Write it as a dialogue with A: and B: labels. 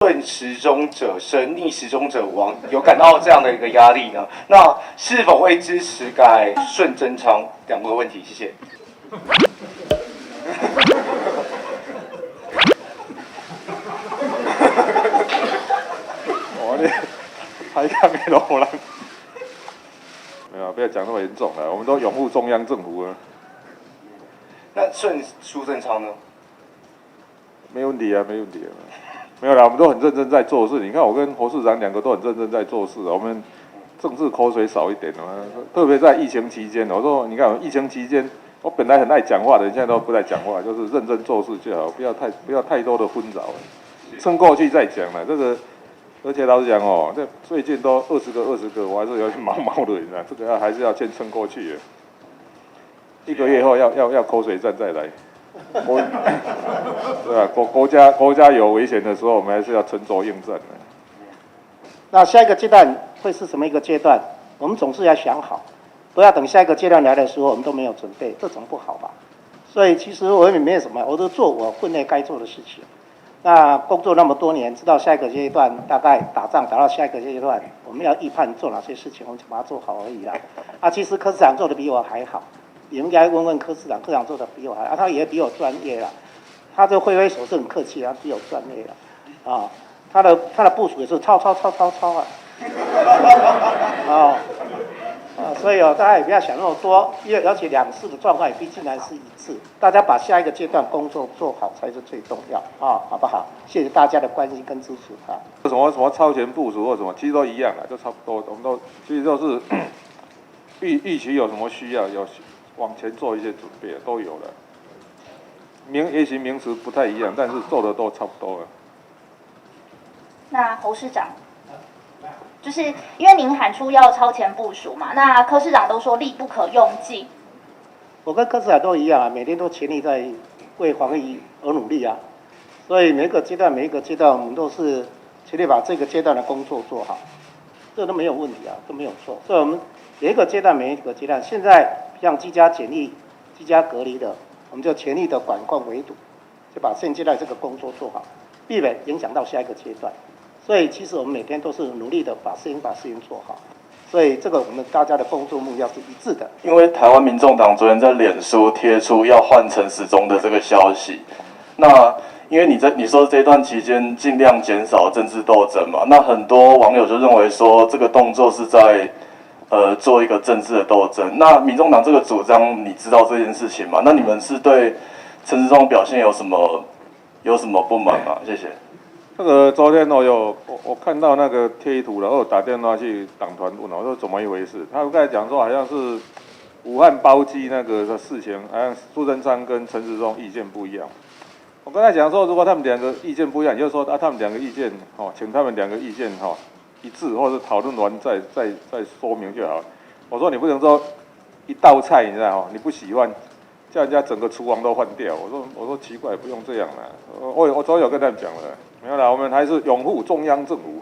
A: 顺时钟者生，逆时钟者亡，有感到这样的一个压力呢？那是否会支持改顺贞昌？2个问题，谢谢。
B: 我咧还看没罗人，没有，不要讲那么严重了，我们都拥护中央政府啊。
A: 那顺苏贞昌呢？
B: 没问题啊，没问题啊。没有啦，我们都很认真在做事。你看，我跟侯市长2个都很认真在做事。我们政治口水少一点啊，特别在疫情期间。我说，你看，疫情期间，我本来很爱讲话的人，现在都不再讲话，就是认真做事就好，不要太多的纷扰，撑过去再讲了。这个，而且老实讲哦，这最近都20个，我还是有点毛的，你知道，这个还是要先撑过去的。1个月后要口水战再来。对啊，国家有危险的时候，我们还是要沉着应战的。
C: 那下一个阶段会是什么一个阶段？我们总是要想好，不要等下一个阶段来的时候，我们都没有准备，这总不好吧？所以其实我也没有什么，我都做我分内该做的事情。那工作那么多年，知道下一个阶段大概打仗打到下一个阶段，我们要预判做哪些事情，我们就把它做好而已啦。啊，其实柯市长做的比我还好。你们应该问问柯市长，柯市长做的比我还，他也比我专业啦。他这挥挥手是很客气，他比我专业啦。啊，他的部署也是抄啊。所以大家也不要想那么多，因为而且2次的状况也毕竟还是一致，大家把下一个阶段工作做好才是最重要啊，好不好？谢谢大家的关心跟支持啊。
B: 什么超前部署或什么，其实都一样啊，就差不多，我们都其实就是预期有什么需要，有往前做一些准备，都有了。也许名词不太一样，但是做的都差不多了。
D: 那侯市长，就是因为您喊出要超前部署嘛，那柯市长都说力不可用尽。
C: 我跟柯市长都一样啊，每天都全力在为防疫而努力啊，所以每一个阶段，我们都是全力把这个阶段的工作做好，这都没有问题啊，都没有错。所以我们每一个阶段，现在像居家检疫、居家隔离的，我们就全力的管控围堵，就把现阶段这个工作做好，避免影响到下一个阶段。所以其实我们每天都是努力的把事情做好，所以这个我们大家的工作目标是一致的。
A: 因为台湾民众党昨天在脸书贴出要换陈时中的这个消息，那因为你说这段期间尽量减少政治斗争嘛，那很多网友就认为说这个动作是在做一个政治的斗争。那民众党这个主张，你知道这件事情吗？那你们是对陈时中表现有什么不满吗？谢谢。
B: 那个昨天我看到那个贴图了，我打电话去党团问，我说怎么一回事？他刚才讲说好像是武汉包机那个的事情，好像苏贞昌跟陈时中意见不一样。我刚才讲说，如果他们2个意见不一样，也就是说他们2个意见请他们2个意见一致，或者讨论完再说明就好。我说你不能说一道菜你知道你不喜欢，叫人家整个厨房都换掉。我说奇怪，不用这样啦。我早有跟他们讲了。没有啦，我们还是拥护中央政府。